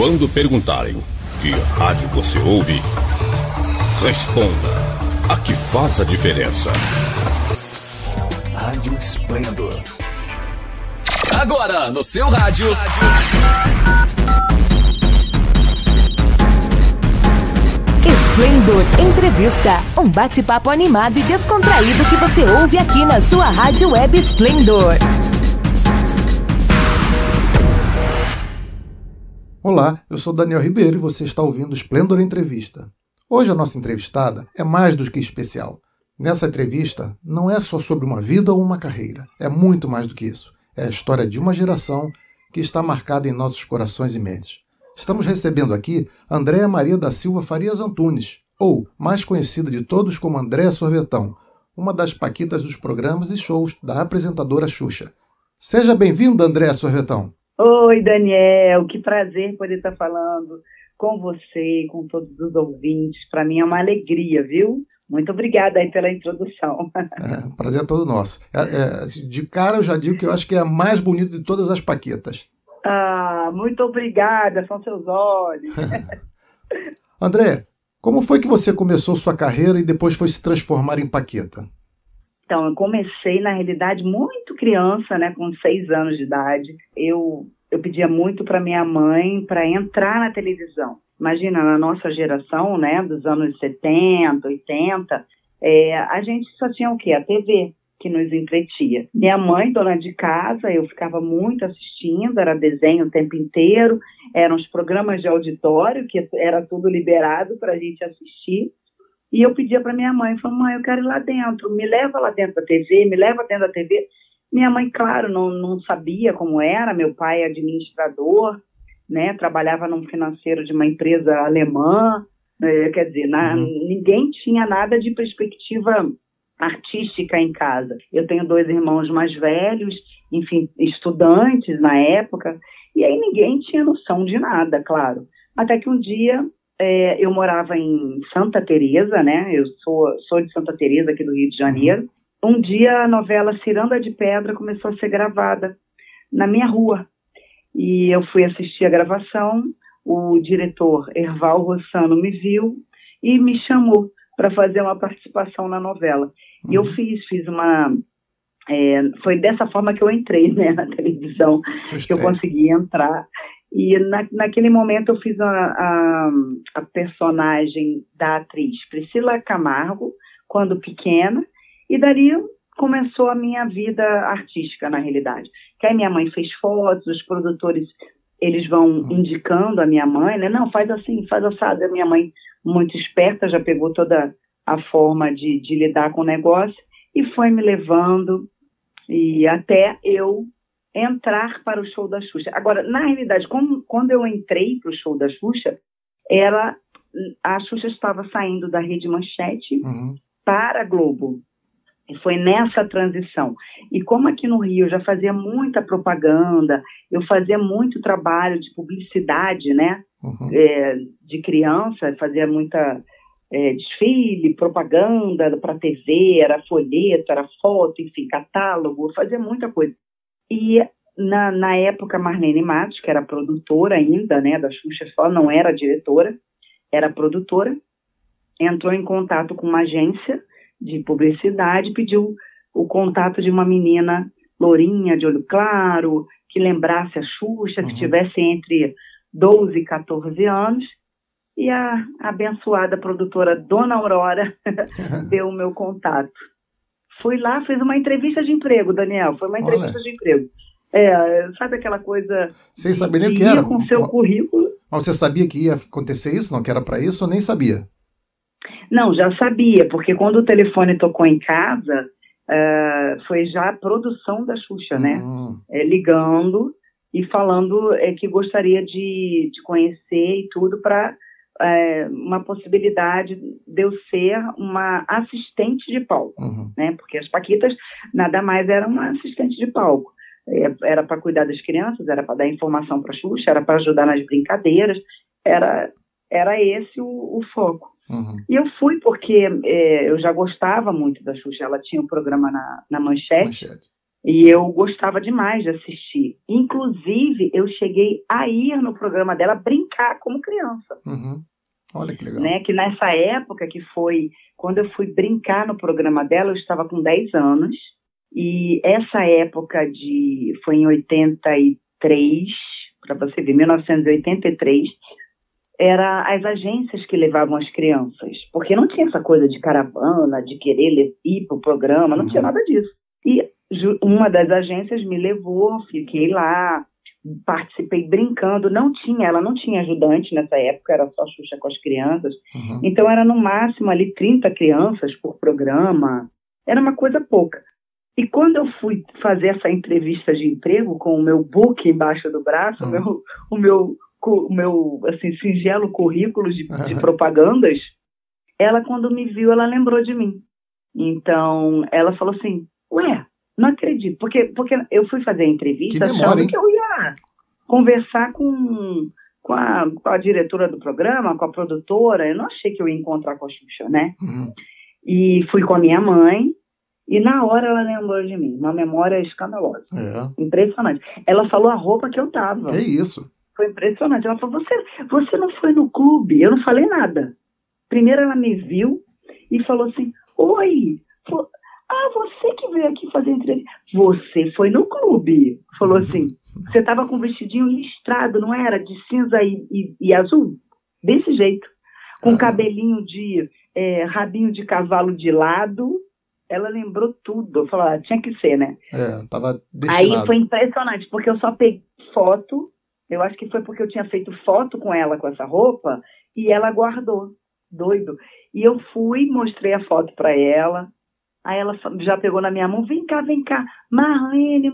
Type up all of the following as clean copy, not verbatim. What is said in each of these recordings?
Quando perguntarem que rádio você ouve, responda a que faz a diferença. Rádio Esplendor. Agora no seu rádio. Esplendor Entrevista, um bate-papo animado e descontraído que você ouve aqui na sua rádio web Esplendor. Olá, eu sou Daniel Ribeiro e você está ouvindo Esplendor Entrevista. Hoje a nossa entrevistada é mais do que especial. Nessa entrevista não é só sobre uma vida ou uma carreira, é muito mais do que isso. É a história de uma geração que está marcada em nossos corações e mentes. Estamos recebendo aqui Andréa Maria da Silva Farias Antunes, ou mais conhecida de todos como Andréa Sorvetão, uma das paquitas dos programas e shows da apresentadora Xuxa. Seja bem-vinda, Andréa Sorvetão. Oi, Daniel, que prazer poder estar falando com você e com todos os ouvintes. Para mim é uma alegria, viu? Muito obrigada aí pela introdução. O prazer é todo nosso. De cara eu já digo que eu acho que é a mais bonita de todas as paquetas. Muito obrigada, são seus olhos. André, como foi que você começou sua carreira e depois foi se transformar em paqueta? Então, eu comecei, na realidade, muito criança, né, com 6 anos de idade. Eu pedia muito para minha mãe para entrar na televisão. Imagina, na nossa geração, né, dos anos 70, 80, a gente só tinha o quê? A TV, que nos entretia. Minha mãe, dona de casa, eu ficava muito assistindo, era desenho o tempo inteiro, eram os programas de auditório, que era tudo liberado para a gente assistir. E eu pedia para minha mãe, falei, mãe, eu quero ir lá dentro, me leva lá dentro da TV, me leva dentro da TV. Minha mãe, claro, não sabia como era, meu pai é administrador, né, trabalhava num financeiro de uma empresa alemã, quer dizer, ninguém tinha nada de perspectiva artística em casa. Eu tenho 2 irmãos mais velhos, enfim, estudantes na época, e aí ninguém tinha noção de nada, claro. Até que um dia... eu morava em Santa Teresa, né? Eu sou de Santa Teresa, aqui do Rio de Janeiro. Um dia a novela Ciranda de Pedra começou a ser gravada na minha rua. E eu fui assistir a gravação, o diretor Erval Rossano me viu e me chamou para fazer uma participação na novela. E eu fiz uma... foi dessa forma que eu entrei, né, na televisão, que eu consegui entrar. E naquele momento eu fiz a personagem da atriz Priscila Camargo, quando pequena, e dali começou a minha vida artística, na realidade. Que aí minha mãe fez fotos, os produtores, eles vão indicando a minha mãe, né? Não, faz assim, faz assado. A minha mãe, muito esperta, já pegou toda a forma de lidar com o negócio e foi me levando e até eu entrar para o show da Xuxa. Agora, na realidade, quando eu entrei para o show da Xuxa, a Xuxa estava saindo da Rede Manchete para a Globo. E foi nessa transição. E como aqui no Rio eu já fazia muita propaganda, eu fazia muito trabalho de publicidade, né? De criança, fazia muita desfile, propaganda para TV, era folheto, era foto, enfim, catálogo, eu fazia muita coisa. E na época, Marlene Matos, que era produtora ainda, né, da Xuxa, só não era diretora, era produtora, entrou em contato com uma agência de publicidade, pediu o contato de uma menina lourinha, de olho claro, que lembrasse a Xuxa, que tivesse entre 12 e 14 anos, e a abençoada produtora Dona Aurora deu o meu contato. Fui lá, fiz uma entrevista de emprego, Daniel. Foi uma entrevista de emprego. Sabe aquela coisa... Sem saber nem o que era. Com seu currículo. Mas você sabia que ia acontecer isso? Não, que era para isso ou nem sabia? Não, já sabia, porque quando o telefone tocou em casa, foi já a produção da Xuxa, né? Ligando e falando que gostaria de conhecer e tudo para... uma possibilidade de eu ser uma assistente de palco, né? Porque as paquitas nada mais eram uma assistente de palco. Era para cuidar das crianças, era para dar informação para a Xuxa, era para ajudar nas brincadeiras, era esse o foco. E eu fui porque eu já gostava muito da Xuxa, ela tinha um programa na Manchete. E eu gostava demais de assistir. Inclusive, eu cheguei a ir no programa dela brincar como criança. Uhum. Olha que legal. Né? Que nessa época, que foi quando eu fui brincar no programa dela, eu estava com 10 anos. E essa época foi em 83, para você ver, 1983, era as agências que levavam as crianças. Porque não tinha essa coisa de caravana, de querer ir para o programa, não tinha nada disso. E uma das agências me levou, fiquei lá, participei brincando. Ela não tinha ajudante nessa época, era só Xuxa com as crianças. Então era no máximo ali 30 crianças por programa, era uma coisa pouca. E quando eu fui fazer essa entrevista de emprego com o meu book embaixo do braço, o meu assim, singelo currículo de propagandas, ela, quando me viu, ela lembrou de mim. Então ela falou assim, ué, não acredito, porque eu fui fazer a entrevista achando que eu ia conversar com a diretora do programa, com a produtora. Eu não achei que eu ia encontrar com a Xuxa, né? E fui com a minha mãe, e na hora ela lembrou de mim. Uma memória escandalosa. Impressionante. Ela falou a roupa que eu tava. Que isso? Foi impressionante. Ela falou, você não foi no clube? Eu não falei nada. Primeiro ela me viu e falou assim, oi, você que veio aqui fazer entrevista. Você foi no clube. Falou assim, você estava com um vestidinho listrado, não era? De cinza e azul? Desse jeito. Com cabelinho de rabinho de cavalo de lado. Ela lembrou tudo. Falou, tinha que ser, né? Tava destinado. Aí foi impressionante, porque eu só peguei foto. Eu acho que foi porque eu tinha feito foto com ela com essa roupa e ela guardou. Doido. E eu fui, mostrei a foto para ela. Aí ela já pegou na minha mão, vem cá, Marlene,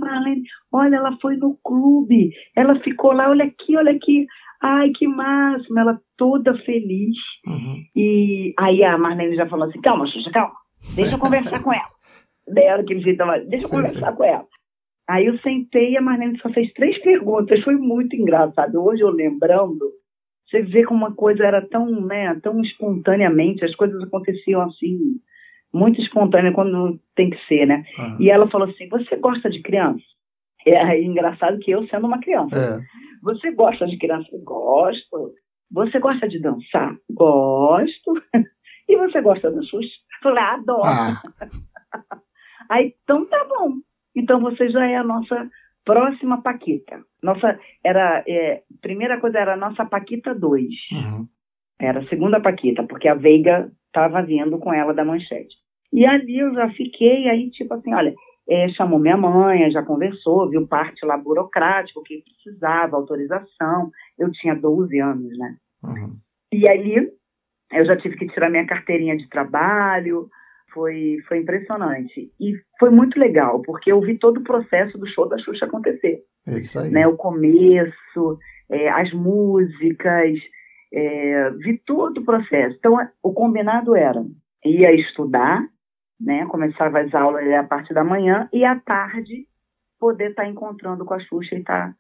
olha, ela foi no clube, ela ficou lá, olha aqui, ai, que máximo, ela toda feliz. E aí a Marlene já falou assim, calma, Xuxa, calma, deixa eu conversar com ela. Dela, aquele jeito, deixa eu conversar com ela. Aí eu sentei e a Marlene só fez 3 perguntas, foi muito engraçado. Hoje eu lembrando, você vê como uma coisa era tão, né, tão espontaneamente, as coisas aconteciam assim, muito espontânea quando tem que ser, né? E ela falou assim, você gosta de criança? É engraçado que eu sendo uma criança. Você gosta de criança? Gosto. Você gosta de dançar? Gosto. E você gosta da Xuxa? Falei, adoro. Aí, então tá bom. Então você já é a nossa próxima Paquita. Primeira coisa era a nossa Paquita 2. Era a segunda Paquita, porque a Veiga estava vindo com ela da Manchete. E ali eu já fiquei, aí tipo assim, olha, chamou minha mãe, já conversou, viu parte lá burocrática, o que precisava, autorização. Eu tinha 12 anos, né? E ali eu já tive que tirar minha carteirinha de trabalho, foi impressionante. E foi muito legal, porque eu vi todo o processo do show da Xuxa acontecer. É isso aí. Né? O começo, as músicas, vi todo o processo. Então, o combinado era, ia estudar, né? Começava as aulas a partir da manhã, e à tarde poder estar encontrando com a Xuxa e estar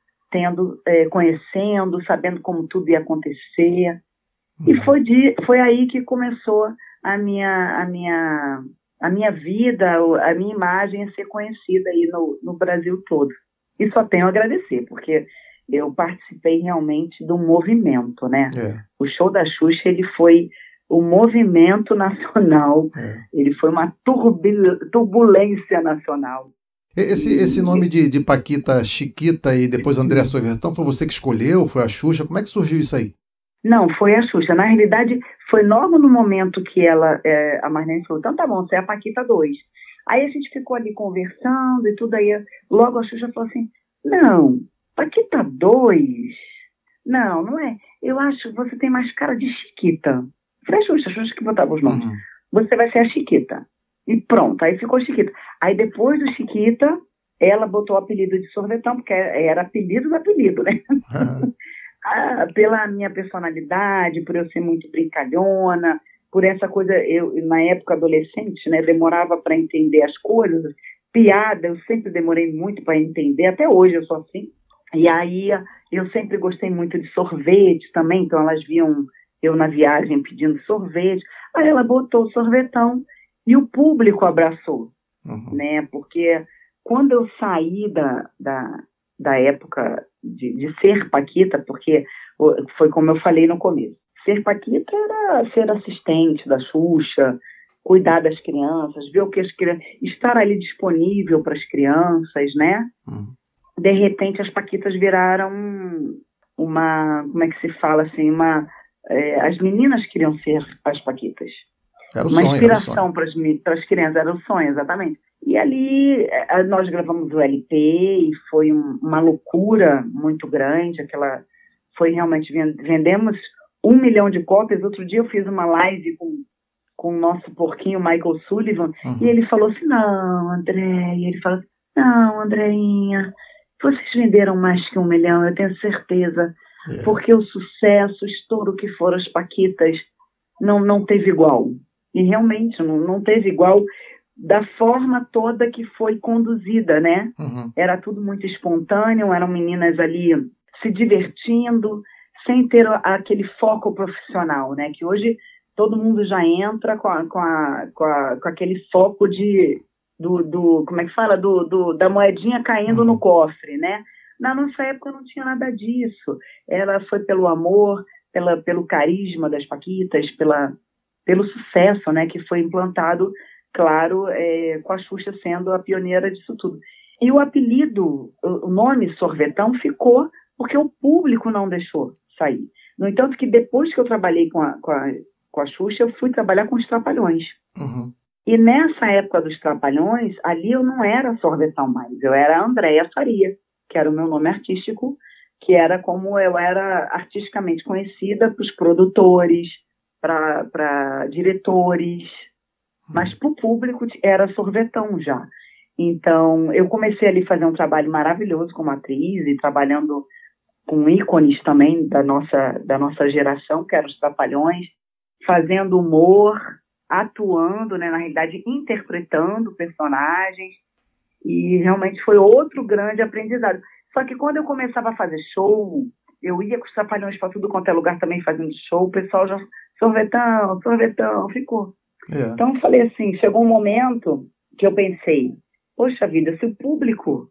conhecendo, sabendo como tudo ia acontecer. E foi aí que começou a minha vida, a minha imagem a ser conhecida aí no Brasil todo. E só tenho a agradecer, porque eu participei realmente de um movimento, né? O show da Xuxa, ele foi o movimento nacional, ele foi uma turbulência nacional. Esse nome de Paquita Chiquita e depois Andréa Sobertão, foi você que escolheu? Foi a Xuxa? Como é que surgiu isso aí? Não, foi a Xuxa. Na realidade, foi logo no momento que a Marlene falou, então tá bom, você é a Paquita 2. Aí a gente ficou ali conversando e tudo, aí logo a Xuxa falou assim, não, Paquita 2? Não é. Eu acho que você tem mais cara de Chiquita. Falei, a Xuxa que botava os nomes. Você vai ser a Chiquita. E pronto, aí ficou Chiquita. Aí depois do Chiquita, ela botou o apelido de Sorvetão, porque era apelido do apelido, né? Pela minha personalidade, por eu ser muito brincalhona, por essa coisa, eu na época adolescente, né, demorava para entender as coisas, piada, eu sempre demorei muito para entender, até hoje eu sou assim, e aí eu sempre gostei muito de sorvete também, então elas viam eu na viagem pedindo sorvete, aí ela botou o Sorvetão, e o público abraçou, né, porque quando eu saí da época de ser paquita, porque foi como eu falei no começo, ser paquita era ser assistente da Xuxa, cuidar das crianças, ver o que as crianças, estar ali disponível para as crianças, né? De repente as paquitas viraram como é que se fala assim, as meninas queriam ser as paquitas. Era o uma sonho, inspiração para as crianças, era o sonho, exatamente. E ali nós gravamos o LP e foi uma loucura muito grande, foi realmente, vendemos 1 milhão de cópias. Outro dia eu fiz uma live com o nosso porquinho Michael Sullivan, e ele falou assim, não, Andreinha, vocês venderam mais que 1 milhão, eu tenho certeza, porque o sucesso, o estouro que foram as paquitas, não teve igual. E realmente não teve igual da forma toda que foi conduzida, né? Era tudo muito espontâneo, eram meninas ali se divertindo, sem ter aquele foco profissional, né? Que hoje todo mundo já entra com aquele foco como é que fala? Da moedinha caindo no cofre, né? Na nossa época não tinha nada disso. Ela foi pelo amor, pelo carisma das paquitas, pelo sucesso, né? Que foi implantado, claro, com a Xuxa sendo a pioneira disso tudo. E o apelido, o nome Sorvetão ficou porque o público não deixou sair. No entanto, que depois que eu trabalhei com a Xuxa, eu fui trabalhar com os Trapalhões. E nessa época dos Trapalhões, ali eu não era Sorvetão mais, eu era Andréia Faria, que era o meu nome artístico, que era como eu era artisticamente conhecida para os produtores, para diretores, mas para o público era Sorvetão já. Então, eu comecei ali a fazer um trabalho maravilhoso como atriz e trabalhando com ícones também da nossa geração, que eram os Trapalhões, fazendo humor, atuando, né, na realidade, interpretando personagens, e realmente foi outro grande aprendizado. Só que quando eu começava a fazer show, eu ia com os Trapalhões para tudo quanto é lugar também fazendo show, o pessoal já, Sorvetão, ficou. Então eu falei assim, chegou um momento que eu pensei, poxa vida, se o público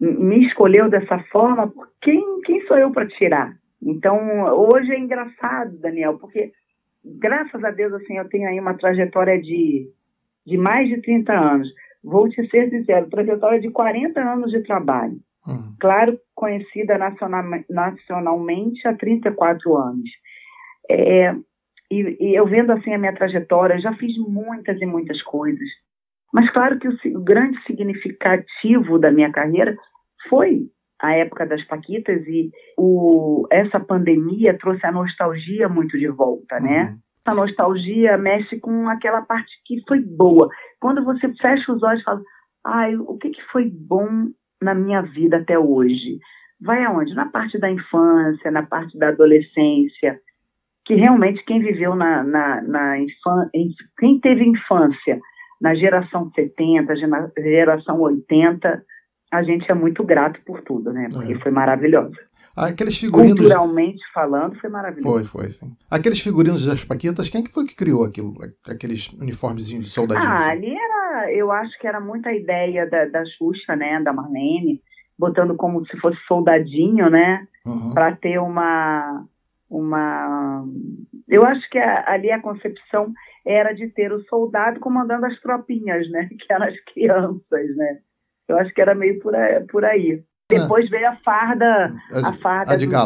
me escolheu dessa forma, quem sou eu para tirar? Então, hoje é engraçado, Daniel, porque, graças a Deus, assim, eu tenho aí uma trajetória de mais de 30 anos. Vou te ser sincero, trajetória de 40 anos de trabalho. Claro, conhecida nacionalmente há 34 anos. E eu vendo, assim, a minha trajetória, já fiz muitas e muitas coisas. Mas, claro que o grande significativo da minha carreira foi a época das paquitas, e essa pandemia trouxe a nostalgia muito de volta, né? A nostalgia mexe com aquela parte que foi boa. Quando você fecha os olhos e fala, o que foi bom na minha vida até hoje? Vai aonde? Na parte da infância, na parte da adolescência, que realmente quem viveu na infância, quem teve infância na geração 70, geração 80, a gente é muito grato por tudo, né? Porque foi maravilhoso. Aqueles figurinos... Culturalmente falando, foi maravilhoso. Foi, sim. Aqueles figurinos das paquitas, quem que foi que criou aquilo? Aqueles uniformezinhos de soldadinho? Ali eu acho que era muita ideia da Xuxa, né? Da Marlene, botando como se fosse soldadinho, né? Para ter eu acho que ali a concepção era de ter o soldado comandando as tropinhas, né? Que eram as crianças, né? Eu acho que era meio por aí. Depois veio a farda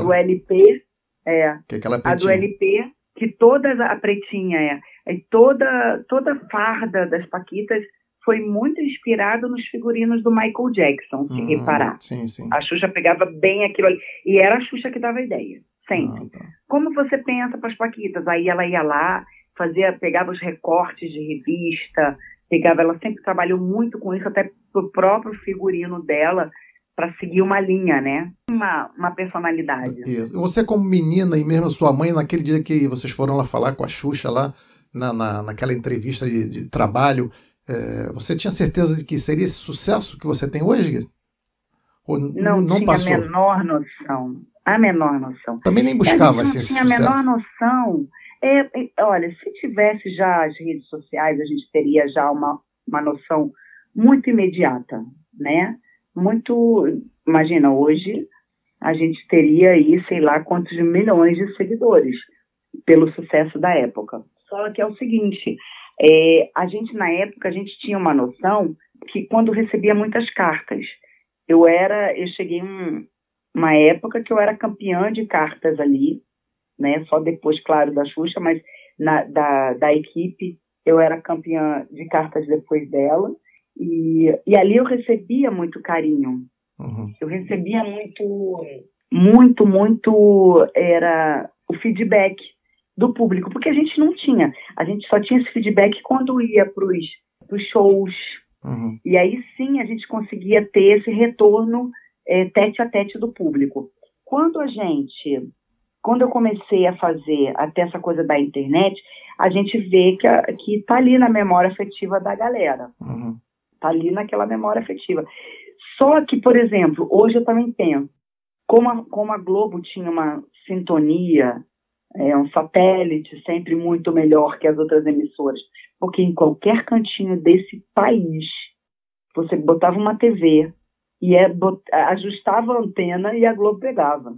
do LP. Que é aquela pretinha. A do LP, que a pretinha E toda farda das paquitas foi muito inspirada nos figurinos do Michael Jackson, se reparar. Sim. A Xuxa pegava bem aquilo ali. E era a Xuxa que dava a ideia, sempre. Como você pensa para as paquitas? Aí ela ia lá, pegava os recortes de revista, ela sempre trabalhou muito com isso, até pro próprio figurino dela, para seguir uma linha, né? Uma personalidade. Isso. Você como menina e mesmo sua mãe, naquele dia que vocês foram lá falar com a Xuxa, lá naquela entrevista de trabalho, você tinha certeza de que seria esse sucesso que você tem hoje? Ou não tinha passou? A menor noção. Também nem buscava esse sucesso? Não tinha a menor noção. Olha, se tivesse já as redes sociais, a gente teria já uma noção muito imediata. né? Muito, imagina, hoje a gente teria aí, sei lá, quantos milhões de seguidores pelo sucesso da época. Só que é o seguinte, a gente na época, a gente tinha uma noção que quando recebia muitas cartas, eu cheguei uma época que eu era campeã de cartas ali, né? Só depois, claro, da Xuxa, mas da equipe eu era campeã de cartas depois dela, e ali eu recebia muito carinho. Eu recebia muito, era o feedback do público, porque a gente não tinha, a gente só tinha esse feedback quando ia pros shows, e aí sim a gente conseguia ter esse retorno tete a tete do público. Quando eu comecei a fazer até essa coisa da internet, a gente vê que tá ali na memória afetiva da galera. Tá ali naquela memória afetiva. Só que, por exemplo, hoje eu também penso, como a Globo tinha uma sintonia, um satélite sempre muito melhor que as outras emissoras, porque em qualquer cantinho desse país, você botava uma TV e ajustava a antena e a Globo pegava.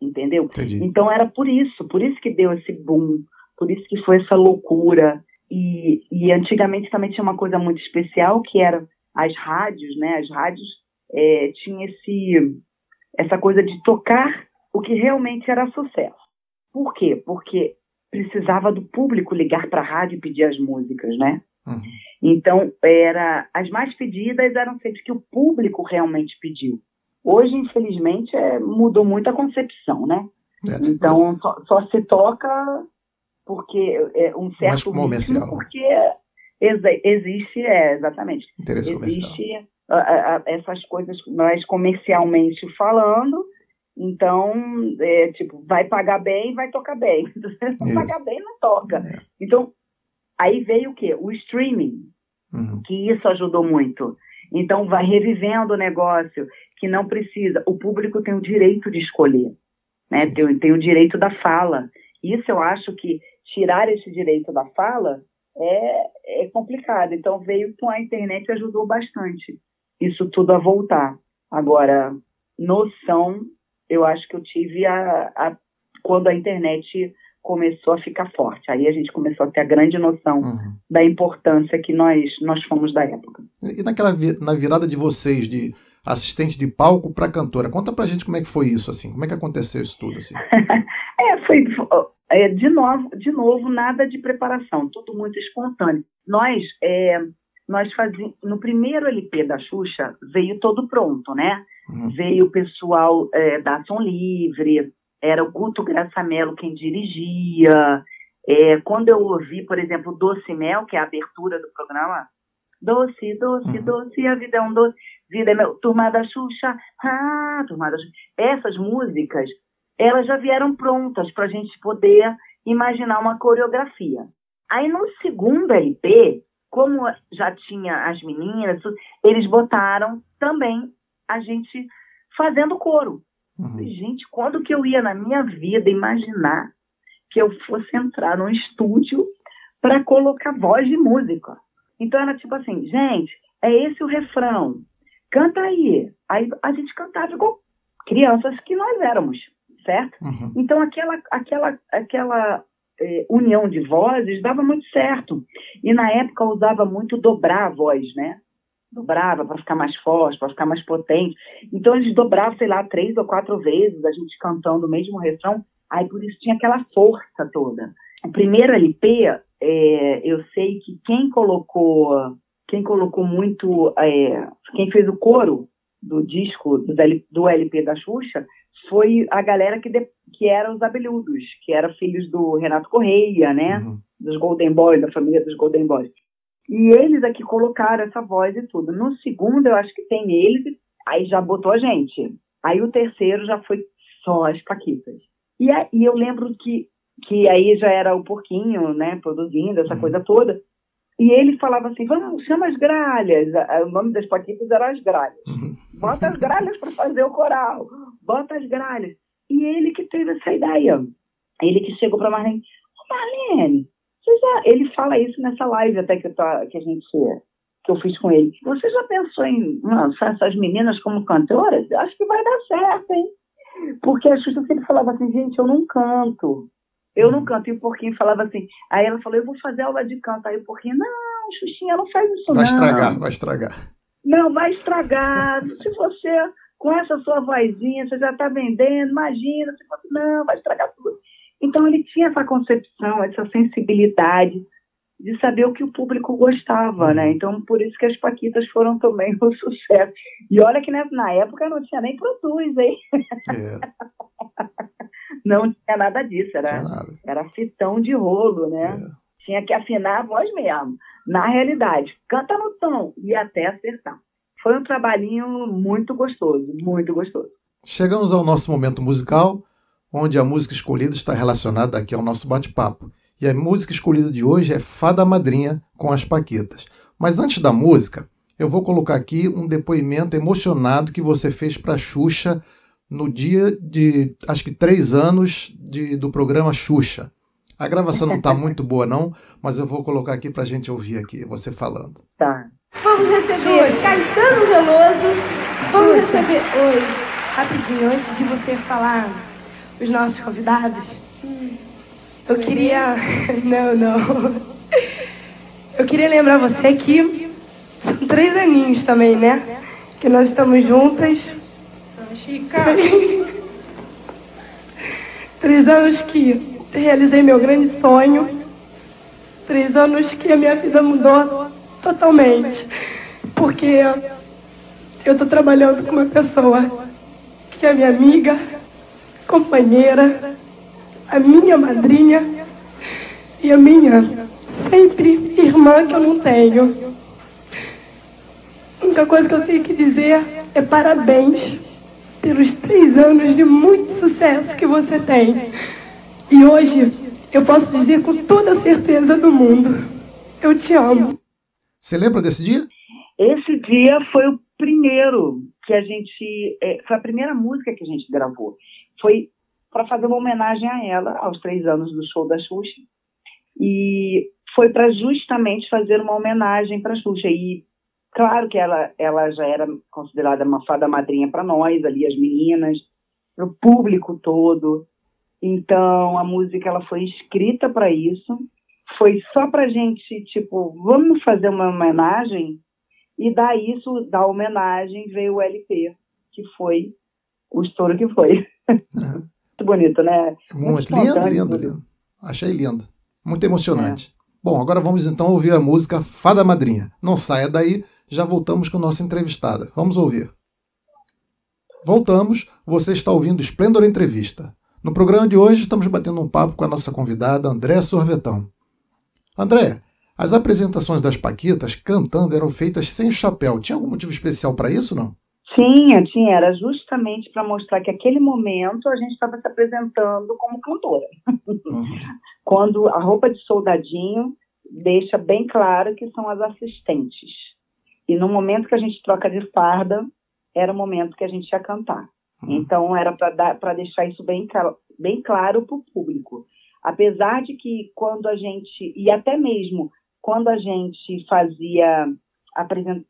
Entendeu? Entendi. Então era por isso que deu esse boom, por isso que foi essa loucura. E antigamente também tinha uma coisa muito especial, que era as rádios, né? As rádios tinham essa coisa de tocar o que realmente era sucesso. Por quê? Porque precisava do público ligar para a rádio e pedir as músicas, né? Então, as mais pedidas eram sempre que o público realmente pediu. Hoje, infelizmente, mudou muito a concepção, né? Então, só se toca porque um certo ritmo, porque existe, exatamente. Interesse comercial. Existe essas coisas mais comercialmente falando, então, vai pagar bem, vai tocar bem. Se não pagar bem, não toca. Então, aí veio o quê? O streaming, que isso ajudou muito. Então, vai revivendo o negócio, que não precisa. O público tem o direito de escolher, né? Tem o direito da fala. Isso eu acho que tirar esse direito da fala é complicado. Então, veio com a internet e ajudou bastante isso tudo a voltar. Agora, noção, eu acho que eu tive quando a internet começou a ficar forte. Aí a gente começou a ter a grande noção da importância que nós fomos da época. E na virada de vocês, de assistente de palco para cantora, conta pra gente como é que foi isso, assim, como é que aconteceu isso tudo, assim? Foi de novo, nada de preparação, tudo muito espontâneo. Nós fazíamos, no primeiro LP da Xuxa, veio todo pronto, né? Veio o pessoal da Som Livre, era o Guto Graçamelo quem dirigia. Quando eu ouvi, por exemplo, Doce Mel, que é a abertura do programa, doce, doce, doce, a vida é um doce, vida é meu, Turma da Xuxa, Turma da Xuxa. Essas músicas, elas já vieram prontas para a gente poder imaginar uma coreografia. Aí no segundo LP, como já tinha as meninas, eles botaram também a gente fazendo coro. Gente, quando que eu ia na minha vida imaginar que eu fosse entrar num estúdio para colocar voz de música? Então era tipo assim, gente, é esse o refrão, canta aí. Aí a gente cantava igual crianças que nós éramos, certo? Então aquela união de vozes dava muito certo. E na época eu usava muito dobrar a voz, né? Dobrava para ficar mais forte, para ficar mais potente. Então eles dobravam, sei lá, 3 ou 4 vezes, a gente cantando o mesmo refrão. Aí por isso tinha aquela força toda. O primeiro LP, eu sei que quem colocou muito, quem fez o coro do disco, do LP da Xuxa, foi a galera que eram os abelhudos, que eram filhos do Renato Correia, né? Dos Golden Boys, da família dos Golden Boys. E eles aqui colocaram essa voz e tudo. No segundo, eu acho que tem eles, aí já botou a gente. Aí o terceiro já foi só as Paquitas. E eu lembro que aí já era o Porquinho, né, produzindo essa coisa toda. E ele falava assim, vamos, chama as gralhas. O nome das Paquitas era as gralhas. Bota as gralhas para fazer o coral. Bota as gralhas. E ele que teve essa ideia. Ele que chegou para Marlene, Marlene, ele fala isso nessa live até que a gente que eu fiz com ele. Você já pensou em lançar essas meninas como cantoras? Acho que vai dar certo, hein? Porque a Xuxa sempre falava assim, gente, eu não canto. Eu não canto. E o Porquinho falava assim. Aí ela falou, eu vou fazer aula de canto. Aí o Porquinho, não, Xuxinha, não faz isso não. Vai estragar. Não, vai estragar. Se você, com essa sua vozinha, você já está vendendo, imagina. Você fala, não, vai estragar tudo. Então ele tinha essa concepção, essa sensibilidade de saber o que o público gostava, né? Então, por isso que as Paquitas foram também um sucesso. E olha que na época não tinha nem Pro Tools, hein? Não tinha nada disso, era fitão de rolo, né? Tinha que afinar a voz mesmo. Na realidade, canta no tom e até acertar. Foi um trabalhinho muito gostoso, muito gostoso. Chegamos ao nosso momento musical, onde a música escolhida está relacionada aqui ao nosso bate-papo. E a música escolhida de hoje é Fada Madrinha, com as Paquitas. Mas antes da música, eu vou colocar aqui um depoimento emocionado que você fez para a Xuxa no dia de, acho que 3 anos do programa Xuxa. A gravação não está muito boa não, mas eu vou colocar aqui para a gente ouvir aqui, você falando. Tá. Vamos receber Caetano Veloso. Vamos receber hoje, rapidinho, antes de você falar os nossos convidados. Eu queria... Não. Eu queria lembrar você que são 3 aninhos também, né? Que nós estamos juntas. Chica. 3 anos que realizei meu grande sonho. 3 anos que a minha vida mudou totalmente. Porque eu estou trabalhando com uma pessoa que é minha amiga, companheira, a minha madrinha e a minha sempre irmã que eu não tenho. A única coisa que eu tenho que dizer é parabéns pelos 3 anos de muito sucesso que você tem. E hoje eu posso dizer com toda a certeza do mundo, eu te amo. Você lembra desse dia? Esse dia foi o primeiro que a gente... foi a primeira música que a gente gravou. Foi para fazer uma homenagem a ela, aos 3 anos do show da Xuxa. E foi para justamente fazer uma homenagem para a Xuxa. E claro que ela já era considerada uma fada madrinha para nós, ali as meninas, para o público todo. Então a música ela foi escrita para isso. Foi só para a gente, tipo, vamos fazer uma homenagem? E da homenagem veio o LP, que foi o estouro que foi. Muito bonito, né? Muito lindo. Achei lindo. Muito emocionante. Bom, agora vamos então ouvir a música Fada Madrinha. Não saia daí, já voltamos com nossa entrevistada. Vamos ouvir. Voltamos, você está ouvindo Esplendor Entrevista. No programa de hoje estamos batendo um papo com a nossa convidada Andréa Sorvetão. Andréa, as apresentações das Paquitas cantando eram feitas sem o chapéu. Tinha algum motivo especial para isso, não? Tinha. Era justamente para mostrar que aquele momento a gente estava se apresentando como cantora. Quando a roupa de soldadinho deixa bem claro que são as assistentes. E no momento que a gente troca de farda, era o momento que a gente ia cantar. Então era para deixar isso bem claro para o público. Apesar de que quando a gente, e até mesmo quando a gente fazia...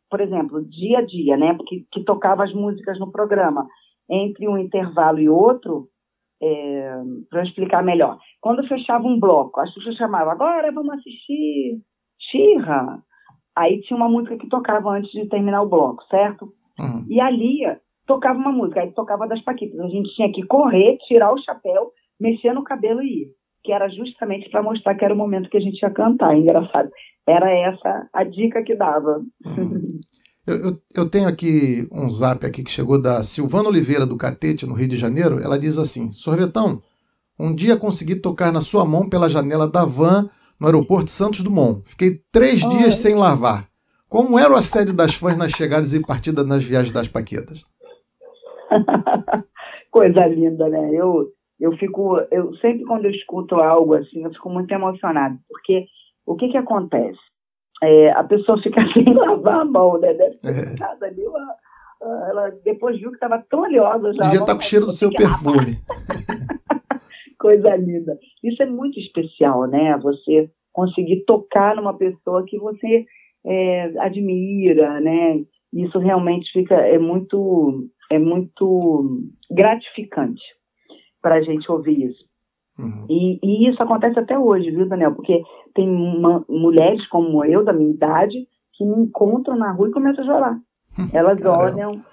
por exemplo, dia a dia, né, que tocava as músicas no programa, entre um intervalo e outro, para eu explicar melhor. Quando fechava um bloco, a Xuxa chamava, agora vamos assistir Xirra. Aí tinha uma música que tocava antes de terminar o bloco, certo? E ali tocava uma música, aí tocava das Paquitas. A gente tinha que correr, tirar o chapéu, mexer no cabelo e ir. Que era justamente para mostrar que era o momento que a gente ia cantar. Engraçado. Era essa a dica que dava. Eu tenho aqui um zap aqui que chegou da Silvana Oliveira do Catete, no Rio de Janeiro. Ela diz assim, Sorvetão, um dia consegui tocar na sua mão pela janela da van no aeroporto de Santos Dumont. Fiquei 3 dias sem lavar. Como era o assédio das fãs nas chegadas e partidas nas viagens das Paquitas? Coisa linda, né? Eu sempre quando eu escuto algo assim, eu fico muito emocionada, porque o que acontece? A pessoa fica sem lavar a mão, né? Deve ter ficado ali, ela depois viu que estava tão oleosa já. Já está com o cheiro do seu perfume. Coisa linda. Isso é muito especial, né? Você conseguir tocar numa pessoa que você admira, né? Isso realmente é muito gratificante para a gente ouvir isso. Uhum. E isso acontece até hoje, viu, Daniel? Porque tem mulheres como eu, da minha idade, que me encontram na rua e começam a chorar. Elas olham...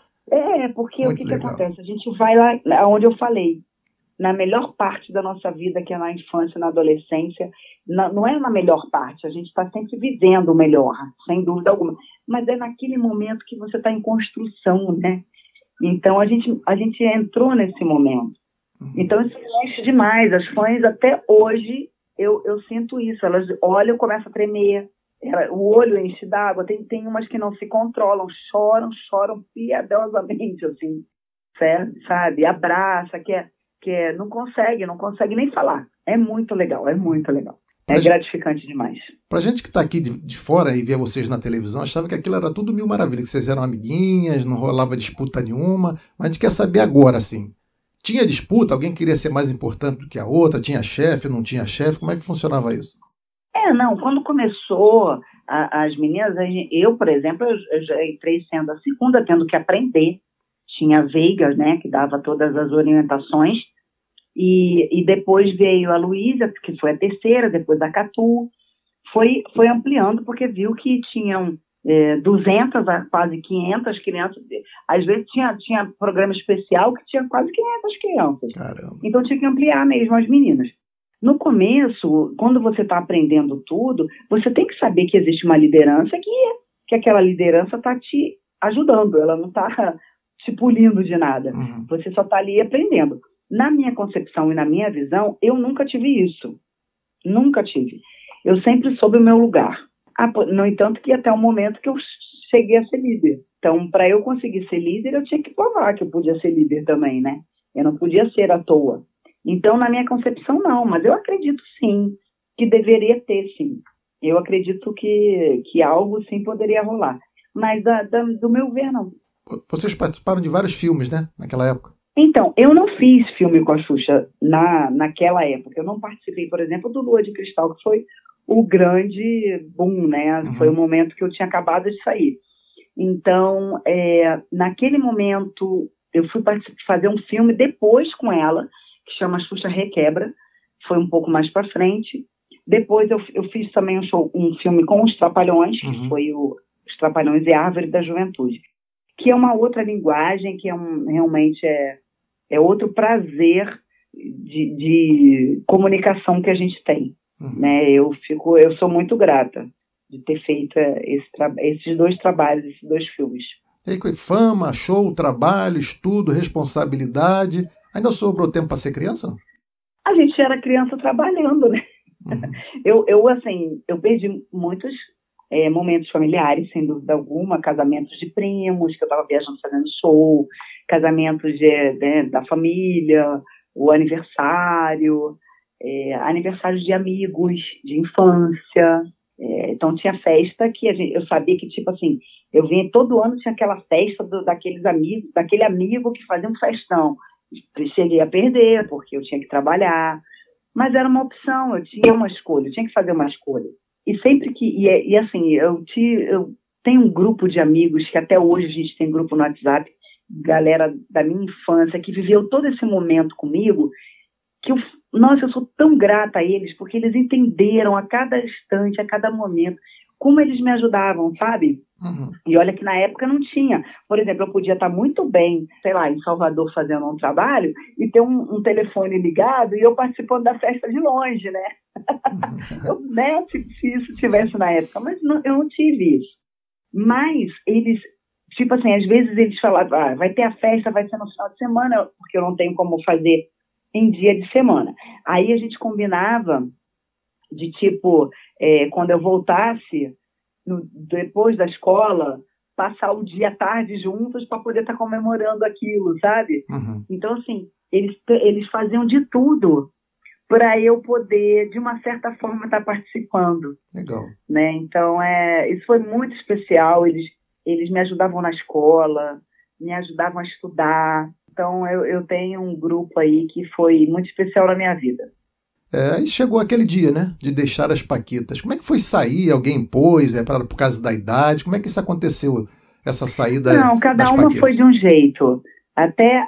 porque muito o que legal. acontece? A gente vai lá onde eu falei, na melhor parte da nossa vida, que é na infância, na adolescência. Não é na melhor parte, a gente está sempre vivendo o melhor, sem dúvida alguma. Mas é naquele momento que você está em construção, né? Então, a gente entrou nesse momento. Então, isso me enche demais. As fãs, até hoje, eu sinto isso. Elas olham, começam a tremer, o olho enche d'água. Tem umas que não se controlam, choram piedosamente, assim, sabe? Abraça, não consegue nem falar. É muito legal, é muito legal. É gratificante demais. Pra gente que tá aqui de fora e via vocês na televisão, achava que aquilo era tudo mil maravilhas, que vocês eram amiguinhas, não rolava disputa nenhuma. Mas a gente quer saber agora, assim. Tinha disputa? Alguém queria ser mais importante do que a outra? Tinha chefe, não tinha chefe? Como é que funcionava isso? Não. Quando começou as meninas, eu, por exemplo, eu já entrei sendo a segunda, tendo que aprender. Tinha a Veiga, né, que dava todas as orientações. E depois veio a Luísa, que foi a terceira, depois a Catu. Foi ampliando, porque viu que tinham 200 a quase 500 crianças. Às vezes tinha programa especial que tinha quase 500 crianças. Caramba. Então tinha que ampliar mesmo as meninas. No começo, quando você está aprendendo tudo, você tem que saber que existe uma liderança que aquela liderança está te ajudando, ela não está te pulindo de nada. Uhum. Você só está ali aprendendo. Na minha concepção e na minha visão, eu nunca tive isso. Nunca tive. Eu sempre soube o meu lugar. No entanto, que até o momento que eu cheguei a ser líder. Então, para eu conseguir ser líder, eu tinha que provar que eu podia ser líder também, né? Eu não podia ser à toa. Então, na minha concepção, não. Mas eu acredito, sim, que deveria ter, sim. Eu acredito que algo, sim, poderia rolar. Mas, do meu ver, não. Vocês participaram de vários filmes, né? Naquela época. Então, eu não fiz filme com a Xuxa naquela época. Eu não participei, por exemplo, do Lua de Cristal, que foi o grande boom, né? Uhum. Foi o momento que eu tinha acabado de sair. Então, naquele momento, eu fui fazer um filme depois com ela, que chama Xuxa Requebra. Foi um pouco mais para frente. Depois eu fiz também um filme com os Trapalhões, que foi Os Trapalhões e a Árvore da Juventude, que é uma outra linguagem, que realmente é outro prazer de comunicação que a gente tem. Né? Eu sou muito grata de ter feito esses dois trabalhos, esses dois filmes. E aí, fama, show, trabalho, estudo, responsabilidade. Ainda sobrou tempo para ser criança? Não? A gente era criança trabalhando, né? Eu perdi muitos momentos familiares, sem dúvida alguma, casamentos de primos, que eu estava viajando fazendo show, casamentos da família, o aniversários de amigos, de infância. Então tinha festa que eu sabia que, tipo assim, eu vinha todo ano, tinha aquela festa daqueles amigos, daquele amigo que fazia um festão. Cheguei a perder, porque eu tinha que trabalhar, mas era uma opção, eu tinha uma escolha, eu tinha que fazer uma escolha. E sempre que, assim, eu tenho um grupo de amigos, que até hoje a gente tem grupo no WhatsApp, galera da minha infância, que viveu todo esse momento comigo, que eu sou tão grata a eles, porque eles entenderam a cada instante, a cada momento, como eles me ajudavam, sabe? Uhum. E olha que na época não tinha. Por exemplo, eu podia estar muito bem, sei lá, em Salvador fazendo um trabalho e ter um telefone ligado e eu participando da festa de longe, né? Se isso tivesse na época. Mas eu não tive isso. Mas eles, tipo assim, às vezes eles falavam, vai ter a festa, vai ser no final de semana, porque eu não tenho como fazer em dia de semana. Aí a gente combinava de, tipo, quando eu voltasse, depois da escola, passar o dia à tarde juntos para poder estar comemorando aquilo, sabe? Uhum. Então, assim, eles faziam de tudo para eu poder, de uma certa forma, estar participando. Legal. Né? Então, isso foi muito especial. Eles me ajudavam na escola, me ajudavam a estudar. Então, eu tenho um grupo aí que foi muito especial na minha vida. Aí chegou aquele dia, né, de deixar as Paquitas. Como é que foi sair? Alguém impôs? Por causa da idade? Como é que isso aconteceu, essa saída? Não, cada das uma Paquitas? foi de um jeito. Até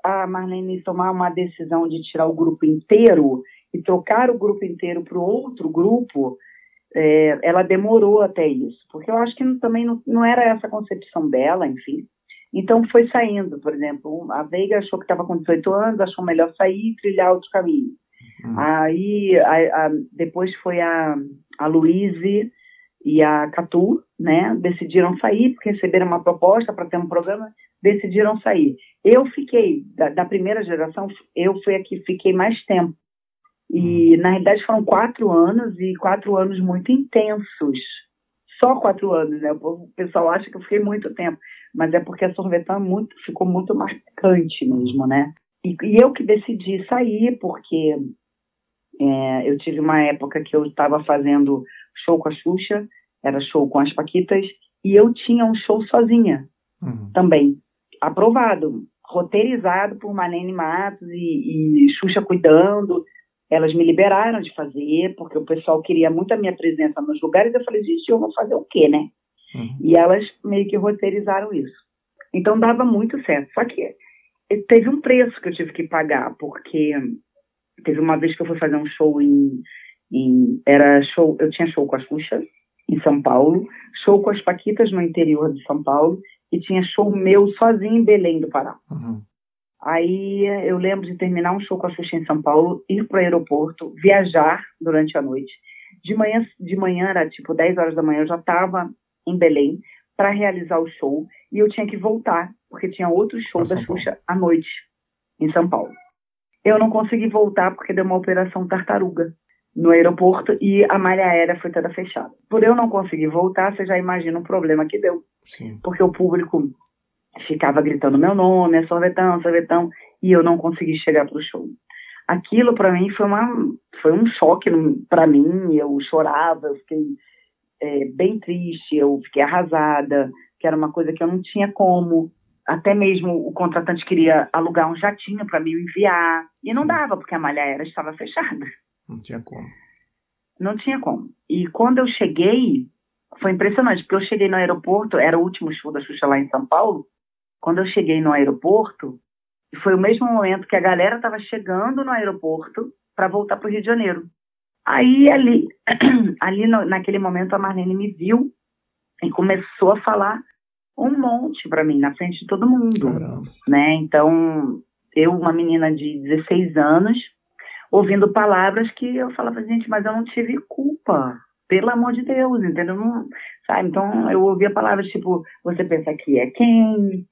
a Marlene tomar uma decisão de tirar o grupo inteiro e trocar o grupo inteiro para o outro grupo, ela demorou até isso. Porque eu acho que também não era essa a concepção dela, enfim. Então foi saindo, por exemplo, a Veiga achou que estava com 18 anos, achou melhor sair e trilhar outro caminho. Aí depois foi a Luíse e a Catu, né, decidiram sair porque receberam uma proposta para ter um programa, decidiram sair. Eu fiquei, da primeira geração, eu fui a que fiquei mais tempo. E na realidade foram 4 anos e 4 anos muito intensos. Só 4 anos, né? O pessoal acha que eu fiquei muito tempo, mas é porque a Sorvetã ficou muito marcante mesmo, né? E eu que decidi sair porque eu tive uma época que eu estava fazendo show com a Xuxa, era show com as Paquitas, e eu tinha um show sozinha também, aprovado, roteirizado por Marlene Matos e Xuxa cuidando. Elas me liberaram de fazer, porque o pessoal queria muito a minha presença nos lugares. Eu falei, gente, eu vou fazer o quê, né? E elas meio que roteirizaram isso. Então dava muito certo. Só que teve um preço que eu tive que pagar, porque teve uma vez que eu fui fazer um show eu tinha show com a Xuxa em São Paulo, show com as Paquitas no interior de São Paulo, e tinha show meu sozinho em Belém do Pará. Aí eu lembro de terminar um show com a Xuxa em São Paulo, ir para o aeroporto, viajar durante a noite. De manhã era tipo 10 horas da manhã, eu já estava em Belém para realizar o show, e eu tinha que voltar, porque tinha outro show da Xuxa à noite em São Paulo. Eu não consegui voltar porque deu uma operação tartaruga no aeroporto e a malha aérea foi toda fechada. Por eu não conseguir voltar, você já imagina o problema que deu. Sim. Porque o público ficava gritando meu nome, Sorvetão, Sorvetão, e eu não consegui chegar para o show. Aquilo para mim foi um choque para mim, eu chorava, eu fiquei bem triste, eu fiquei arrasada, que era uma coisa que eu não tinha como. Até mesmo o contratante queria alugar um jatinho para me enviar. E não dava, porque a malha aérea estava fechada. Não tinha como. Não tinha como. E quando eu cheguei, foi impressionante, porque eu cheguei no aeroporto, era o último show da Xuxa lá em São Paulo. Quando eu cheguei no aeroporto, foi o mesmo momento que a galera estava chegando no aeroporto para voltar para o Rio de Janeiro. Aí, naquele momento, a Marlene me viu e começou a falar um monte para mim, na frente de todo mundo. Caramba. Né? Então, eu, uma menina de 16 anos, ouvindo palavras que eu falava, gente, mas eu não tive culpa, pelo amor de Deus, entendeu? Não, sabe? Então, eu ouvia palavras tipo, você pensa que é quem?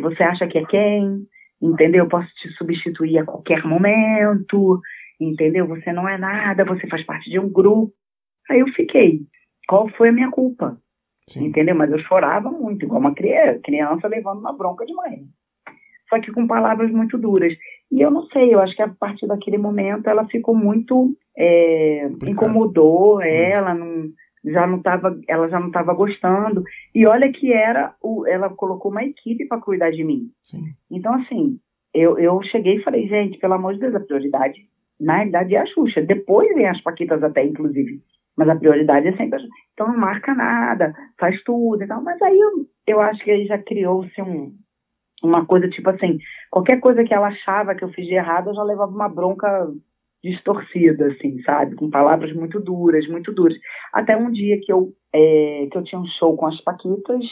Você acha que é quem? Entendeu? Eu posso te substituir a qualquer momento, entendeu? Você não é nada, você faz parte de um grupo. Aí eu fiquei, qual foi a minha culpa? Sim. Entendeu? Mas eu chorava muito, igual uma criança levando uma bronca de mãe. Só que com palavras muito duras. E eu não sei, eu acho que a partir daquele momento ela ficou muito... incomodou, ela já não estava gostando. E olha que ela colocou uma equipe para cuidar de mim. Sim. Então, assim, eu cheguei e falei, gente, pelo amor de Deus, a prioridade, na realidade, é a Xuxa. Depois vem as Paquitas até, inclusive. Mas a prioridade é sempre a Xuxa. Então não marca nada, faz tudo e tal. Mas aí eu acho que aí já criou-se uma coisa tipo assim, qualquer coisa que ela achava que eu fiz de errado, eu já levava uma bronca distorcida, assim, sabe? Com palavras muito duras, muito duras. Até um dia que eu tinha um show com as Paquitas,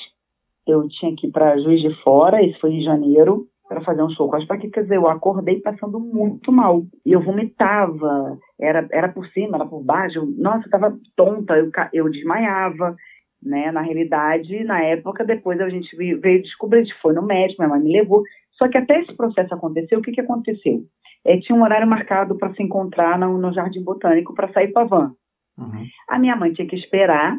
eu tinha que ir para Juiz de Fora, isso foi em janeiro, para fazer um show com as Paquitas, eu acordei passando muito mal. E eu vomitava, era por cima, era por baixo, nossa, eu estava tonta, eu desmaiava, né? Na realidade, na época, depois a gente veio descobrir, a gente foi no médico, minha mãe me levou. Só que até esse processo acontecer, o que aconteceu? Tinha um horário marcado para se encontrar no Jardim Botânico para sair para a van. A minha mãe tinha que esperar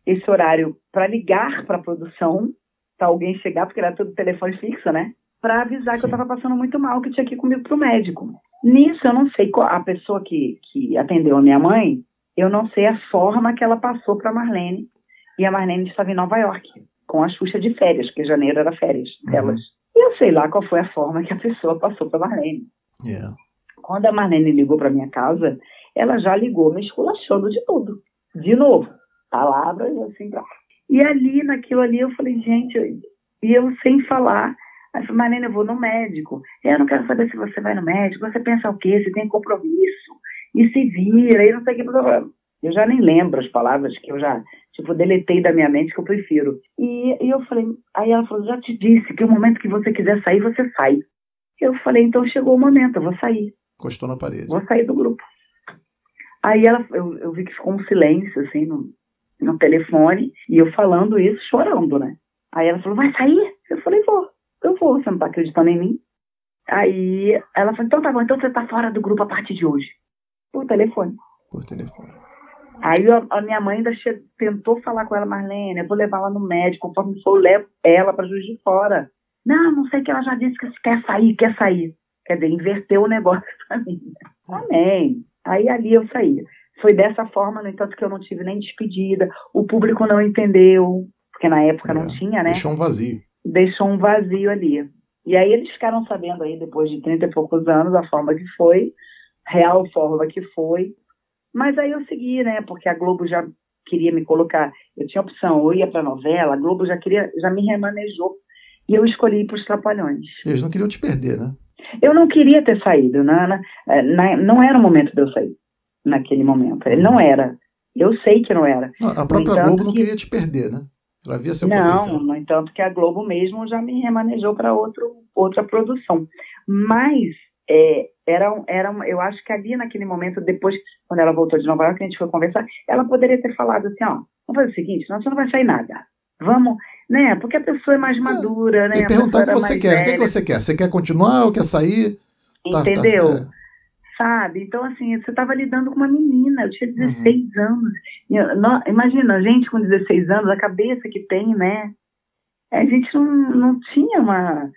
esse horário para ligar para a produção, para alguém chegar, porque era tudo telefone fixo, né? Para avisar Sim. que eu estava passando muito mal, que tinha que ir comigo para o médico. Nisso, eu não sei a pessoa que atendeu a minha mãe, eu não sei a forma que ela passou para a Marlene. E a Marlene estava em Nova York, com a Xuxa de férias, porque janeiro era férias delas. E eu sei lá qual foi a forma que a pessoa passou para a Marlene. Yeah. Quando a Marlene ligou para minha casa, ela já ligou me esculachando de tudo. De novo, palavras assim. E ali, naquilo ali, eu falei, gente, e eu sem falar. Aí eu falei, Marlene, eu vou no médico. Eu não quero saber se você vai no médico, você pensa o quê? Você tem compromisso, e se vira, e não sei o que. Eu já nem lembro as palavras que eu já, deletei da minha mente, que eu prefiro. E eu falei, aí ela falou, já te disse que o momento que você quiser sair, você sai. Eu falei, então chegou o momento, eu vou sair. Encostou na parede. Vou sair do grupo. Aí eu vi que ficou um silêncio, assim, no telefone, e eu falando isso, chorando, né? Aí ela falou, vai sair? Eu falei, eu vou, você não tá acreditando em mim? Aí ela falou, então tá bom, então você tá fora do grupo a partir de hoje. Por telefone. Aí a minha mãe ainda tentou falar com ela, Marlene, eu vou levar ela no médico, conforme for, eu levo ela pra Juiz de Fora. Não sei que ela já disse que quer sair. Quer dizer, inverteu o negócio pra mim. Amém. Aí ali eu saí. Foi dessa forma, no entanto, que eu não tive nem despedida. O público não entendeu, porque na época não tinha, né? Deixou um vazio ali. E aí eles ficaram sabendo aí, depois de 30 e poucos anos, a forma que foi, real forma que foi. Mas aí eu segui, né? Porque a Globo já queria me colocar. Eu tinha opção, ou ia pra novela, a Globo já me remanejou. E eu escolhi ir pros Trapalhões. Eles não queriam te perder, né? Eu não queria ter saído. Não era o momento de eu sair. Naquele momento. Não era. Eu sei que não era. A própria Globo não queria te perder, né? Ela via seu potencial. No entanto que a Globo mesmo já me remanejou para outra produção. Mas eu acho que ali naquele momento, depois, quando ela voltou de Nova York, a gente foi conversar, ela poderia ter falado assim, vamos fazer o seguinte, você não vai sair nada. Vamos, né? Porque a pessoa é mais madura, né? E perguntar o que você quer. O que você quer? Você quer continuar ou quer sair? Entendeu? Sabe? Então, assim, você estava lidando com uma menina, eu tinha 16 anos. Imagina, a gente com 16 anos, a cabeça que tem, né? A gente não tinha uma...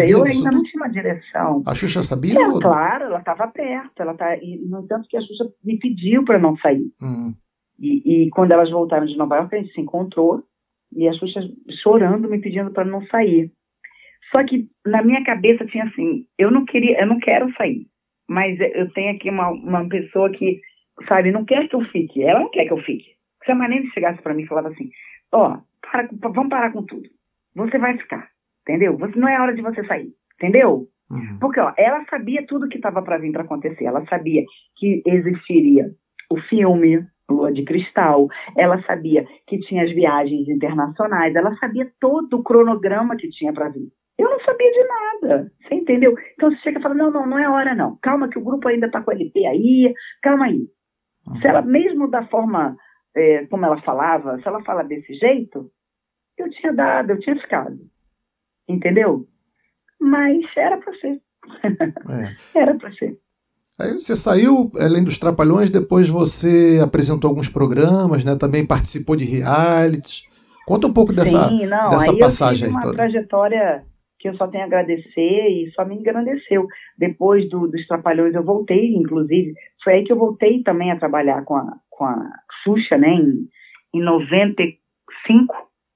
eu ainda não tinha uma direção. A Xuxa sabia? Claro, ela estava perto. No entanto que a Xuxa me pediu para não sair. E quando elas voltaram de Nova York, a gente se encontrou. E a Xuxa chorando, me pedindo para não sair. Só que na minha cabeça tinha assim, eu não quero sair. Mas eu tenho aqui uma pessoa que, sabe, não quer que eu fique. Ela não quer que eu fique. Se a Marlene chegasse para mim e falava assim, vamos parar com tudo. Você vai ficar, entendeu? Não é hora de você sair, entendeu? Porque, ela sabia tudo que estava para vir para acontecer. Ela sabia que existiria o filme Lua de Cristal. Ela sabia que tinha as viagens internacionais. Ela sabia todo o cronograma que tinha para vir. Eu não sabia de nada, você entendeu? Então você chega e fala, não é hora não. Calma que o grupo ainda está com o LP aí, calma aí. Se ela, mesmo da forma como ela falava, se ela fala desse jeito, eu tinha ficado. Entendeu? Mas era para ser. Era para ser. Aí você saiu, além dos Trapalhões, depois você apresentou alguns programas, né? Também participou de realities. Conta um pouco dessa passagem aí toda. Uma trajetória que eu só tenho a agradecer e só me engrandeceu. Depois dos Trapalhões eu voltei, inclusive, foi aí que eu voltei também a trabalhar com a Xuxa, né, em 95,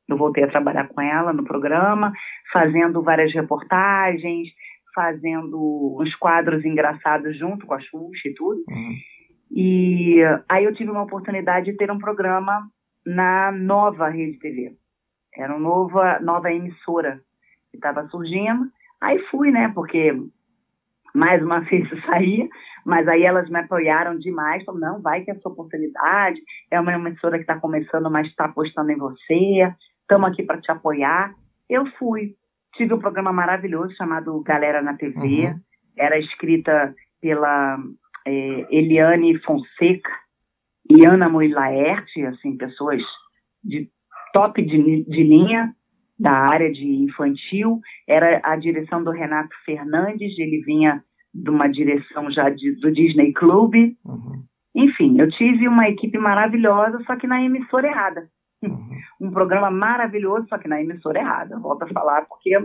eu voltei a trabalhar com ela no programa, fazendo várias reportagens, fazendo uns quadros engraçados junto com a Xuxa e tudo. E aí eu tive uma oportunidade de ter um programa na nova Rede TV. Era uma nova emissora que estava surgindo. Aí fui, né, porque mais uma vez eu saía, mas aí elas me apoiaram demais, falaram, não, vai que é a sua oportunidade, é uma emissora que está começando, mas está apostando em você, estamos aqui para te apoiar. Eu fui. Tive um programa maravilhoso chamado Galera na TV, era escrita pela Eliane Fonseca e Ana Mui Laerte, assim, pessoas de top de linha da área de infantil. Era a direção do Renato Fernandes, ele vinha de uma direção já do Disney Club. Enfim, eu tive uma equipe maravilhosa, só que na emissora errada. Um programa maravilhoso, só que na emissora errada. Volto a falar, porque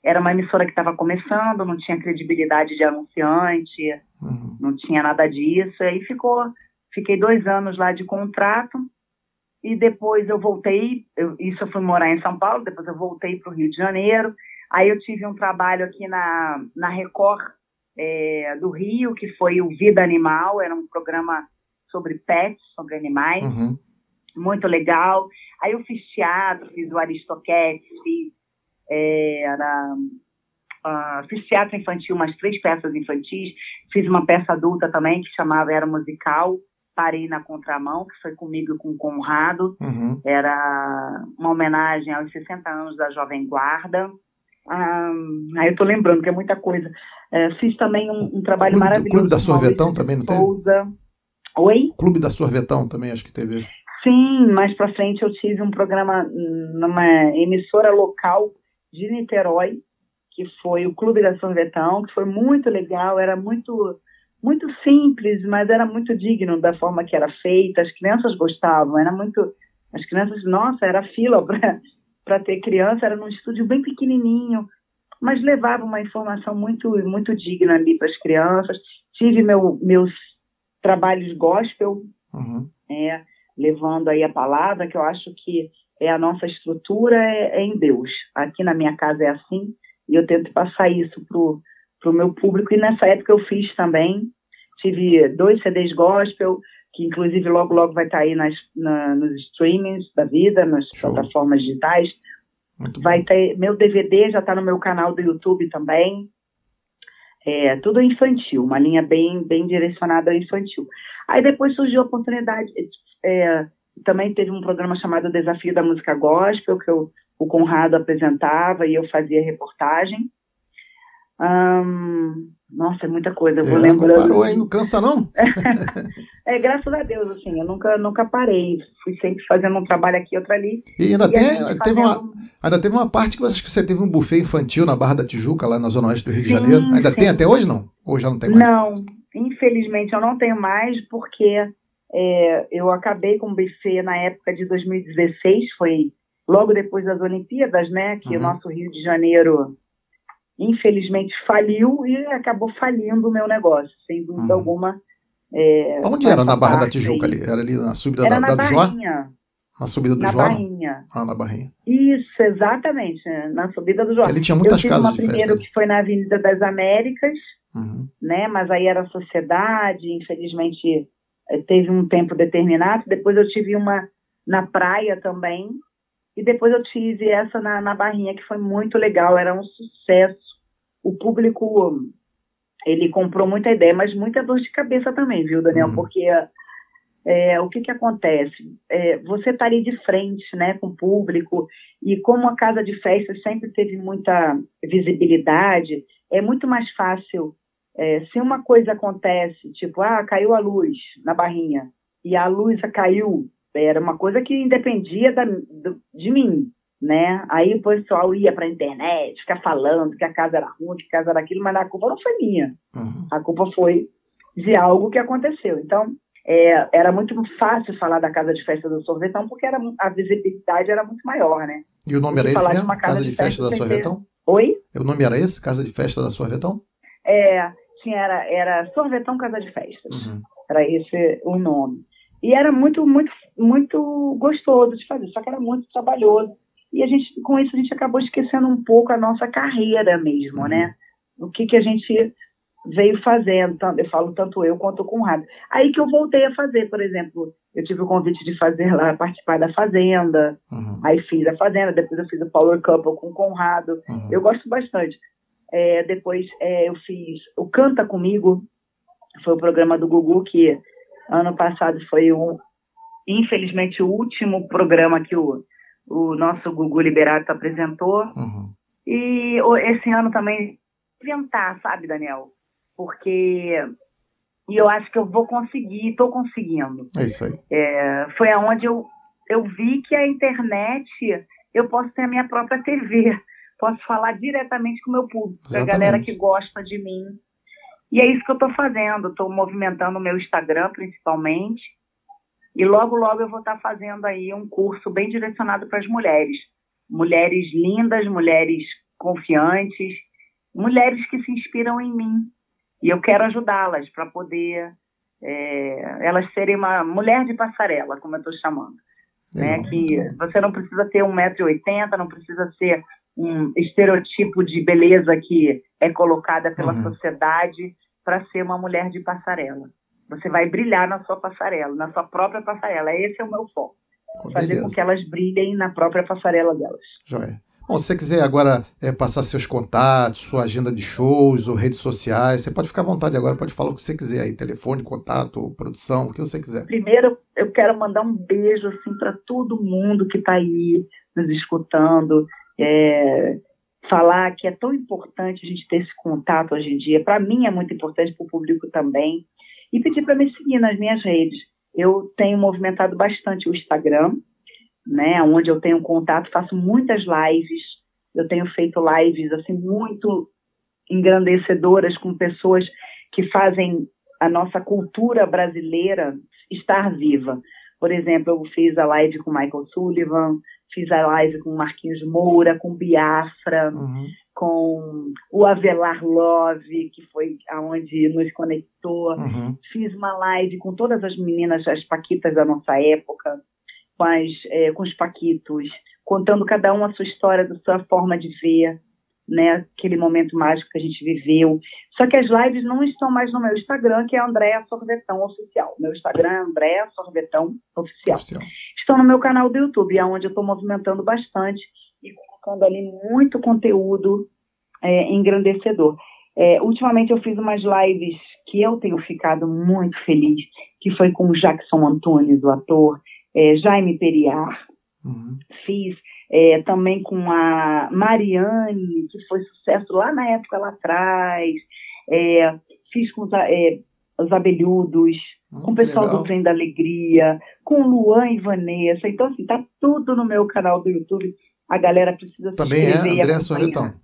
era uma emissora que estava começando, não tinha credibilidade de anunciante, não tinha nada disso. Aí fiquei 2 anos lá de contrato, e depois eu voltei, eu fui morar em São Paulo, depois eu voltei para o Rio de Janeiro. Aí eu tive um trabalho aqui na Record, do Rio, que foi o Vida Animal, era um programa sobre pets, sobre animais, muito legal. Aí eu fiz teatro, fiz o Aristoquete, fiz teatro infantil, umas 3 peças infantis, fiz uma peça adulta também, que era musical, Parei na Contramão, que foi comigo e com o Conrado, era uma homenagem aos 60 anos da Jovem Guarda. Aí eu tô lembrando que é muita coisa. Fiz também um trabalho maravilhoso. Clube da Sorvetão também não teve? Oi? Clube da Sorvetão também, acho que teve esse. Sim, mais pra frente eu tive um programa numa emissora local de Niterói, que foi o Clube da Sorvetão, que foi muito legal, era muito, muito simples, mas era muito digno da forma que era feita, as crianças gostavam, as crianças, nossa, era fila para ter criança, era num estúdio bem pequenininho, mas levava uma informação muito, muito digna ali para as crianças. Tive meus trabalhos gospel, levando aí a palavra, que eu acho que a nossa estrutura é em Deus. Aqui na minha casa é assim, e eu tento passar isso pro meu público, e nessa época eu fiz também, tive 2 CDs gospel, que inclusive logo vai estar aí nos streamings da vida, nas plataformas digitais. Vai ter, meu DVD já está no meu canal do YouTube também. Tudo infantil, uma linha bem, bem direcionada ao infantil. Aí depois surgiu a oportunidade, também teve um programa chamado Desafio da Música Gospel, que o Conrado apresentava e eu fazia reportagem. Nossa, é muita coisa, eu vou lembrando. Não parou aí, não cansa não? Graças a Deus, assim, eu nunca parei, fui sempre fazendo um trabalho aqui, outro ali. E ainda teve uma parte que você teve um buffet infantil na Barra da Tijuca, lá na Zona Oeste do Rio de Janeiro. Ainda tem até hoje, não? Ou já não tem mais? Não, infelizmente eu não tenho mais, porque eu acabei com o buffet na época de 2016, foi logo depois das Olimpíadas, né, que o nosso Rio de Janeiro infelizmente faliu e acabou falindo o meu negócio, sem dúvida alguma. Onde era na Barra da Tijuca ali? Era ali na subida da Joá? Na subida do Joá? Na Barrinha. Na Barrinha. Isso, exatamente, na subida do Joá. Ele tinha muitas casas de festa. Eu tive uma primeiro que foi na Avenida das Américas, né, mas aí era sociedade, infelizmente teve um tempo determinado. Depois eu tive uma na praia também, e depois eu tive essa na Barrinha, que foi muito legal, era um sucesso. O público, ele comprou muita ideia, mas muita dor de cabeça também, viu, Daniel? Porque o que acontece? Você está ali de frente, né, com o público, e como a casa de festa sempre teve muita visibilidade, é muito mais fácil. Se uma coisa acontece, tipo, caiu a luz na Barrinha, e a luz caiu, era uma coisa que independia de mim, né? Aí o pessoal ia para a internet, ficar falando que a casa era ruim, que a casa era aquilo, mas a culpa não foi minha. A culpa foi de algo que aconteceu. Então, era muito fácil falar da casa de festa do Sorvetão, porque a visibilidade era muito maior, né? E o nome era esse mesmo? Casa de Festa da Sorvetão? Oi? O nome era esse? Casa de Festa da Sorvetão? Era Sorvetão Casa de Festas. Era esse o nome. E era muito, muito, muito gostoso de fazer, só que era muito trabalhoso. E com isso a gente acabou esquecendo um pouco a nossa carreira mesmo, né? O que a gente veio fazendo, eu falo tanto eu quanto o Conrado. Aí que eu voltei a fazer, por exemplo, eu tive o convite de fazer lá, participar da Fazenda, aí fiz a Fazenda, depois eu fiz o Power Couple com o Conrado, eu gosto bastante. Depois eu fiz o Canta Comigo, foi o programa do Gugu, que ano passado foi infelizmente o último programa que o nosso Gugu Liberato apresentou. E esse ano também inventar, sabe, Daniel? Porque eu acho que eu vou conseguir, estou conseguindo. É isso aí. Foi aonde eu vi que a internet, eu posso ter a minha própria TV, posso falar diretamente com o meu público, a galera que gosta de mim. E é isso que eu estou fazendo, estou movimentando o meu Instagram, principalmente, e logo eu vou estar fazendo aí um curso bem direcionado para as mulheres. Mulheres lindas, mulheres confiantes, mulheres que se inspiram em mim. E eu quero ajudá-las para poder elas serem uma mulher de passarela, como eu estou chamando. Né? Que você não precisa ter 1,80 m, não precisa ser um estereotipo de beleza que é colocada pela sociedade para ser uma mulher de passarela. Você vai brilhar na sua passarela, na sua própria passarela. Esse é o meu foco. Fazer com que elas brilhem na própria passarela delas. Joia. Bom, se você quiser agora passar seus contatos, sua agenda de shows ou redes sociais, você pode ficar à vontade agora, pode falar o que você quiser aí, telefone, contato, produção, o que você quiser. Primeiro, eu quero mandar um beijo assim, para todo mundo que está aí nos escutando, falar que é tão importante a gente ter esse contato hoje em dia. Para mim é muito importante, para o público também. E pedir para me seguir nas minhas redes. Eu tenho movimentado bastante o Instagram, né, onde eu tenho contato, faço muitas lives. Eu tenho feito lives assim, muito engrandecedoras com pessoas que fazem a nossa cultura brasileira estar viva. Por exemplo, eu fiz a live com Michael Sullivan, fiz a live com Marquinhos Moura, com Biafra, com o Avelar Love, que foi aonde nos conectou. Fiz uma live com todas as meninas, as paquitas da nossa época, com os paquitos, contando cada uma a sua história, da sua forma de ver, né, aquele momento mágico que a gente viveu. Só que as lives não estão mais no meu Instagram, que é Andréa Sorvetão Oficial. Meu Instagram é Andréa Sorvetão Oficial. Estão no meu canal do YouTube, onde eu estou movimentando bastante e colocando ali muito conteúdo engrandecedor. Ultimamente eu fiz umas lives que eu tenho ficado muito feliz, que foi com o Jackson Antunes, o ator, Jaime Periar. Fiz também com a Mariane, que foi sucesso lá na época, lá atrás. Fiz com os Abelhudos, com o pessoal do Trem da Alegria, com Luan e Vanessa. Então, assim, tá tudo no meu canal do YouTube. A galera precisa se inscrever. Também é Andréa Sorvetão.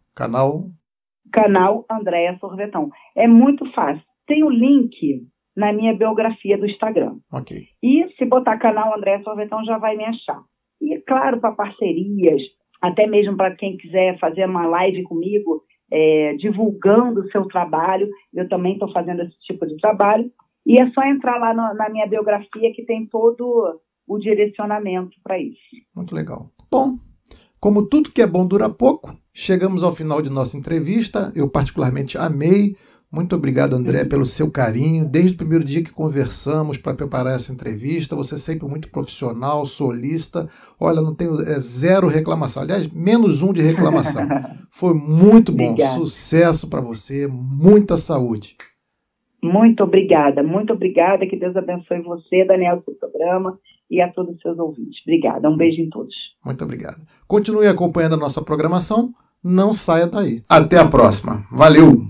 Canal Andréa Sorvetão. É muito fácil. Tem o link na minha biografia do Instagram. E se botar canal Andréa Sorvetão, já vai me achar. E, claro, para parcerias, até mesmo para quem quiser fazer uma live comigo, divulgando o seu trabalho, eu também estou fazendo esse tipo de trabalho. E é só entrar lá na minha biografia que tem todo o direcionamento para isso. Muito legal. Bom, como tudo que é bom dura pouco, chegamos ao final de nossa entrevista. Eu particularmente amei. Muito obrigado, André, pelo seu carinho. Desde o primeiro dia que conversamos para preparar essa entrevista, você é sempre muito profissional, solista. Olha, não tenho zero reclamação. Aliás, menos um de reclamação. Foi muito bom. Obrigada. Sucesso para você. Muita saúde. Muito obrigada. Muito obrigada. Que Deus abençoe você, Daniel, seu programa e a todos os seus ouvintes. Obrigada. Um beijo em todos. Muito obrigado. Continue acompanhando a nossa programação. Não saia daí. Até a próxima. Valeu!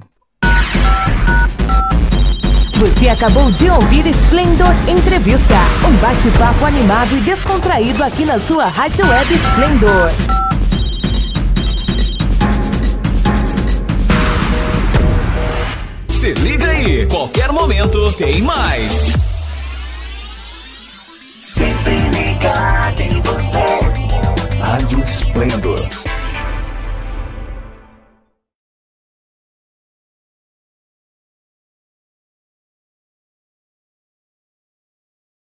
Você acabou de ouvir Splendor Entrevista, um bate-papo animado e descontraído aqui na sua Rádio Web Splendor. Se liga aí, qualquer momento tem mais. Sempre ligado em você. Rádio Splendor.